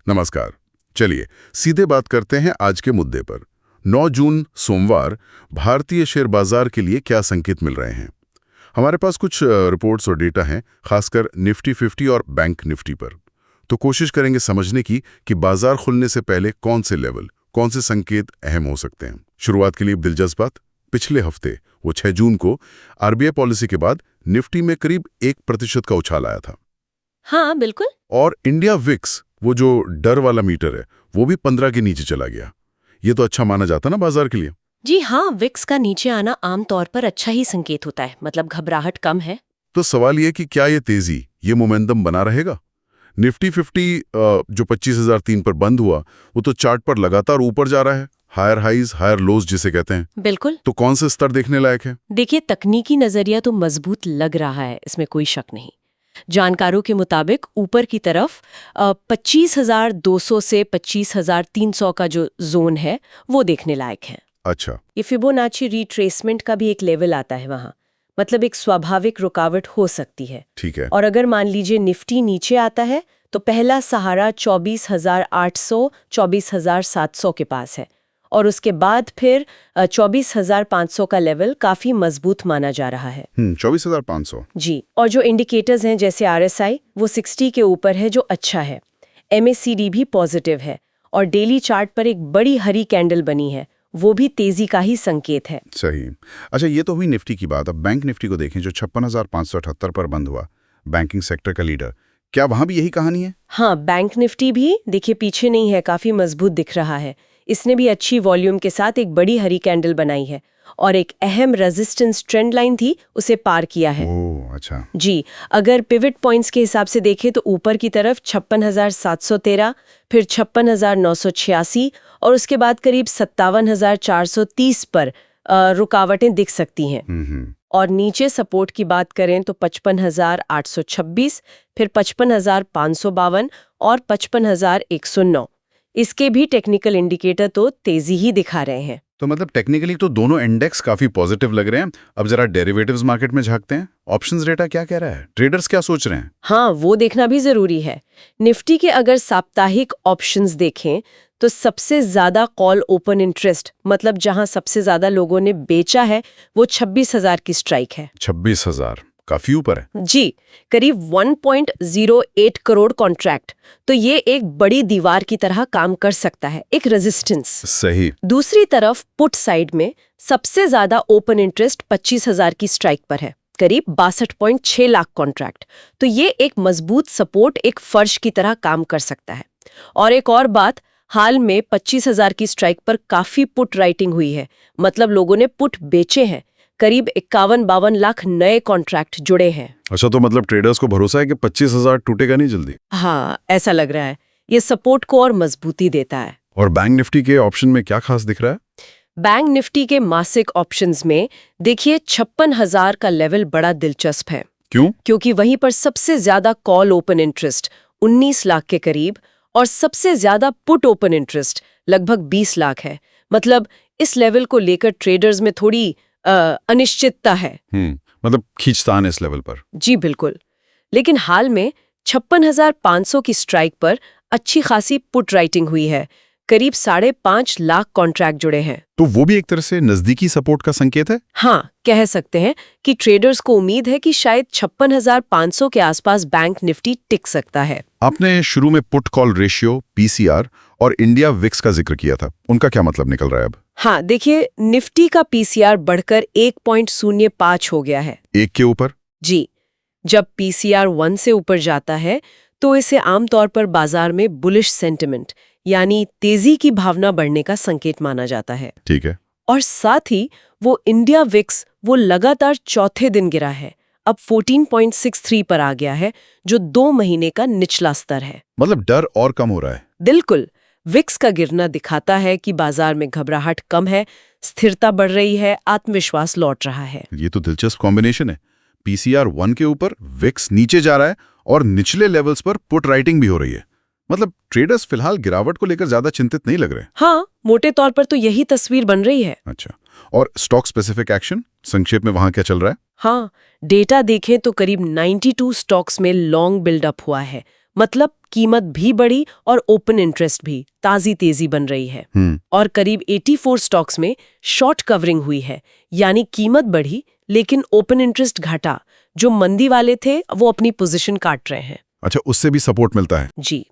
नमस्कार। चलिए सीधे बात करते हैं आज के मुद्दे पर। 9 जून सोमवार भारतीय शेयर बाजार के लिए क्या संकेत मिल रहे हैं? हमारे पास कुछ रिपोर्ट्स और डेटा हैं, खासकर निफ्टी 50 और बैंक निफ्टी पर। तो कोशिश करेंगे समझने की कि बाजार खुलने से पहले कौन से लेवल, कौन से संकेत अहम हो सकते हैं। शुरुआत के लिए दिलचस्प बात, पिछले हफ्ते वो 6 जून को आरबीआई पॉलिसी के बाद निफ्टी में करीब 1% का उछाल आया था। हाँ बिल्कुल। और इंडिया विक्स, वो जो डर वाला मीटर है, वो भी 15 के नीचे चला गया। ये तो अच्छा माना जाता ना बाजार के लिए। जी हाँ, विक्स का नीचे आना आमतौर पर अच्छा ही संकेत होता है, मतलब घबराहट कम है। तो सवाल ये कि क्या ये तेजी, ये मोमेंटम बना रहेगा? निफ्टी 50 जो 25,003 पर बंद हुआ, वो तो चार्ट पर लगातार ऊपर जा रहा है, हायर हाइज हायर लोज जिसे कहते हैं। बिल्कुल। तो कौन से स्तर देखने लायक है? देखिए, तकनीकी नजरिया तो मजबूत लग रहा है, इसमें कोई शक नहीं। जानकारों के मुताबिक ऊपर की तरफ 25,200 से 25,300 का जो जोन है वो देखने लायक है। अच्छा। ये फिबोनाची रिट्रेसमेंट का भी एक लेवल आता है वहाँ, मतलब एक स्वाभाविक रुकावट हो सकती है। ठीक है। और अगर मान लीजिए निफ्टी नीचे आता है तो पहला सहारा 24,800 24,700 के पास है, और उसके बाद फिर 24,500 का लेवल काफी मजबूत माना जा रहा है। 24,500। जी, और जो इंडिकेटर्स हैं जैसे आरएसआई, वो 60 के ऊपर है, जो अच्छा है। एमएसीडी भी पॉजिटिव है, और डेली चार्ट पर एक बड़ी हरी कैंडल बनी है, वो भी तेजी का ही संकेत है। सही। अच्छा, ये तो हुई निफ्टी की बात। अब बैंक निफ्टी को देखें, जो 56,578 पर बंद हुआ, बैंकिंग सेक्टर का लीडर। क्या वहां भी यही कहानी है? हाँ, बैंक निफ्टी भी देखिए पीछे नहीं है, काफी मजबूत दिख रहा है। इसने भी अच्छी वॉल्यूम के साथ एक बड़ी हरी कैंडल बनाई है, और एक अहम रेजिस्टेंस ट्रेंड लाइन थी, उसे पार किया है। ओह, अच्छा। जी, अगर पिवट पॉइंट्स के हिसाब से देखें तो ऊपर की तरफ 56,713, फिर 56,986, और उसके बाद करीब 57,430 पर रुकावटें दिख सकती हैं। और नीचे सपोर्ट की बात करें तो 55,826, फिर 55,552 और 55,109। इसके भी टेक्निकल इंडिकेटर तो तेजी ही दिखा रहे हैं। तो मतलब टेक्निकली तो दोनों इंडेक्स काफी पॉजिटिव लग रहे हैं। अब जरा डेरिवेटिव्स मार्केट में झांकते हैं। ऑप्शंस डेटा क्या कह रहा है? ट्रेडर्स क्या सोच रहे हैं? हाँ, वो देखना भी जरूरी है। निफ्टी के अगर साप्ताहिक ऑप्शंस देखें तो सबसे ज्यादा कॉल ओपन इंटरेस्ट, मतलब जहां सबसे ज्यादा लोगों ने बेचा है, वो 26,000 की स्ट्राइक है। 26,000 काफी ऊपर है। जी, करीब 1.08 करोड़ कॉन्ट्रैक्ट। तो ये एक बड़ी दीवार की तरह काम कर सकता है, एक रेजिस्टेंस। सही। दूसरी तरफ पुट साइड में सबसे ज्यादा ओपन इंटरेस्ट 25,000 की स्ट्राइक पर है, करीब 62.6 लाख कॉन्ट्रैक्ट। तो ये एक मजबूत सपोर्ट, एक फर्श की तरह काम कर सकता है। और एक और बात, हाल में 25,000 की स्ट्राइक पर काफी पुट राइटिंग हुई है, मतलब लोगों ने पुट बेचे हैं। करीब 51-52 लाख नए कॉन्ट्रैक्ट जुड़े हैं। अच्छा, तो मतलब ट्रेडर्स को भरोसा है कि 25,000 टूटेगा नहीं जल्दी? हाँ, ऐसा लग रहा है। ये सपोर्ट को और मजबूती देता है। और बैंक निफ्टी के ऑप्शन में क्या खास दिख रहा है? बैंक निफ्टी के मासिक ऑप्शंस में देखिए 56,000 का लेवल बड़ा दिलचस्प है। क्यों? क्योंकि वहीं पर सबसे ज्यादा कॉल ओपन इंटरेस्ट 19 लाख के करीब, और सबसे ज्यादा पुट ओपन इंटरेस्ट लगभग 20 लाख है। मतलब इस लेवल को लेकर ट्रेडर्स में थोड़ी अनिश्चितता है। मतलब खींचतान इस लेवल पर। जी बिल्कुल। लेकिन हाल में 56,500 की स्ट्राइक पर अच्छी खासी पुट राइटिंग हुई है, करीब 5.5 लाख कॉन्ट्रैक्ट जुड़े हैं। तो वो भी एक तरह से नजदीकी सपोर्ट का संकेत है। हाँ, कह सकते हैं कि ट्रेडर्स को उम्मीद है कि शायद 56,500 के आसपास बैंक निफ्टी टिक सकता है। आपने शुरू में पुट कॉल रेशियो, पीसीआर और इंडिया विक्स का जिक्र किया था, उनका क्या मतलब निकल रहा है अब? हाँ, देखिए निफ्टी का पीसीआर बढ़कर 1.05 हो गया है। एक के ऊपर? जी, जब पीसीआर 1 से ऊपर जाता है तो इसे आमतौर पर बाजार में बुलिश सेंटिमेंट, यानी तेजी की भावना बढ़ने का संकेत माना जाता है। ठीक है। और साथ ही वो इंडिया विक्स, वो लगातार चौथे दिन गिरा है, अब 14.63 पर आ गया है, जो 2 महीने का निचला स्तर है। मतलब डर और कम हो रहा है। बिल्कुल। विक्स का गिरना दिखाता है कि बाजार में घबराहट कम है, स्थिरता बढ़ रही है, आत्मविश्वास लौट रहा है। ये तो दिलचस्प कॉम्बिनेशन है। पीसीआर 1 के ऊपर विक्स नीचे जा रहा है और निचले लेवल्स पर पुट राइटिंग भी हो रही है। मतलब ट्रेडर्स फिलहाल गिरावट को लेकर ज्यादा चिंतित नहीं लग रहे। हाँ, मोटे तौर पर तो यही तस्वीर बन रही है। अच्छा, और स्टॉक स्पेसिफिक एक्शन संक्षेप में वहां क्या चल रहा है? हाँ, डेटा देखें तो करीब 92 स्टॉक्स में लॉन्ग बिल्डअप हुआ है, मतलब कीमत भी बढ़ी और ओपन इंटरेस्ट भी ताजी तेजी बन रही है। और करीब 84 स्टॉक्स में शॉर्ट कवरिंग हुई है, यानी कीमत बढ़ी लेकिन ओपन इंटरेस्ट घटा। जो मंदी वाले थे वो अपनी पोजीशन काट रहे हैं। अच्छा, उससे भी सपोर्ट मिलता है। जी।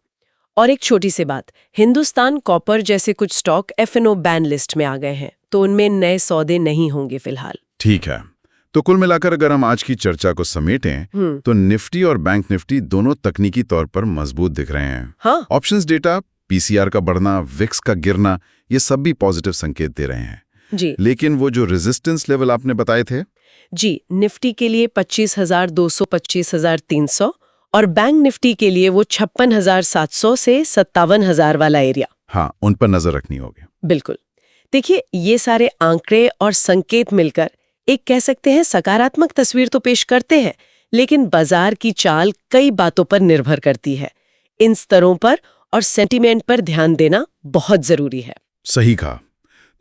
और एक छोटी सी बात, हिंदुस्तान कॉपर जैसे कुछ स्टॉक F&O बैन लिस्ट में आ गए हैं, तो उनमें नए सौदे नहीं होंगे फिलहाल। ठीक है, तो कुल मिलाकर अगर हम आज की चर्चा को समेटें तो निफ्टी और बैंक निफ्टी दोनों तकनीकी तौर पर मजबूत दिख रहे हैं। हाँ। ऑप्शंस डेटा, पीसीआर का बढ़ना, विक्स का गिरना, ये सब भी पॉजिटिव संकेत दे रहे हैं। जी। लेकिन वो जो रेजिस्टेंस लेवल आपने बताए थे, जी, निफ्टी के लिए 25,200, 25,300 और बैंक निफ्टी के लिए वो 56,700 से 57,000 वाला एरिया। हाँ, उन पर नजर रखनी होगी। बिल्कुल। देखिए, ये सारे आंकड़े और संकेत मिलकर एक कह सकते हैं सकारात्मक तस्वीर तो पेश करते हैं, लेकिन बाजार की चाल कई बातों पर निर्भर करती है। इन स्तरों पर और सेंटीमेंट पर ध्यान देना बहुत जरूरी है। सही कहा।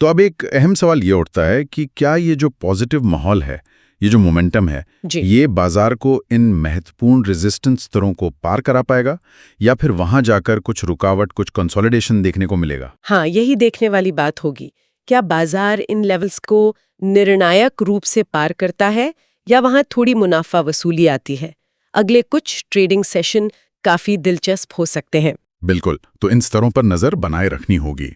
तो अब एक अहम सवाल ये उठता है कि क्या ये जो पॉजिटिव माहौल है, ये जो मोमेंटम है, ये बाजार को इन महत्वपूर्ण रेजिस्टेंस स्तरों को पार करा पाएगा या फिर वहां जाकर कुछ रुकावट, कुछ कंसोलिडेशन देखने को मिलेगा? हाँ, यही देखने वाली बात होगी। क्या बाजार इन लेवल्स को निर्णायक रूप से पार करता है या वहां थोड़ी मुनाफा वसूली आती है? अगले कुछ ट्रेडिंग सेशन काफी दिलचस्प हो सकते हैं। बिल्कुल, तो इन स्तरों पर नजर बनाए रखनी होगी।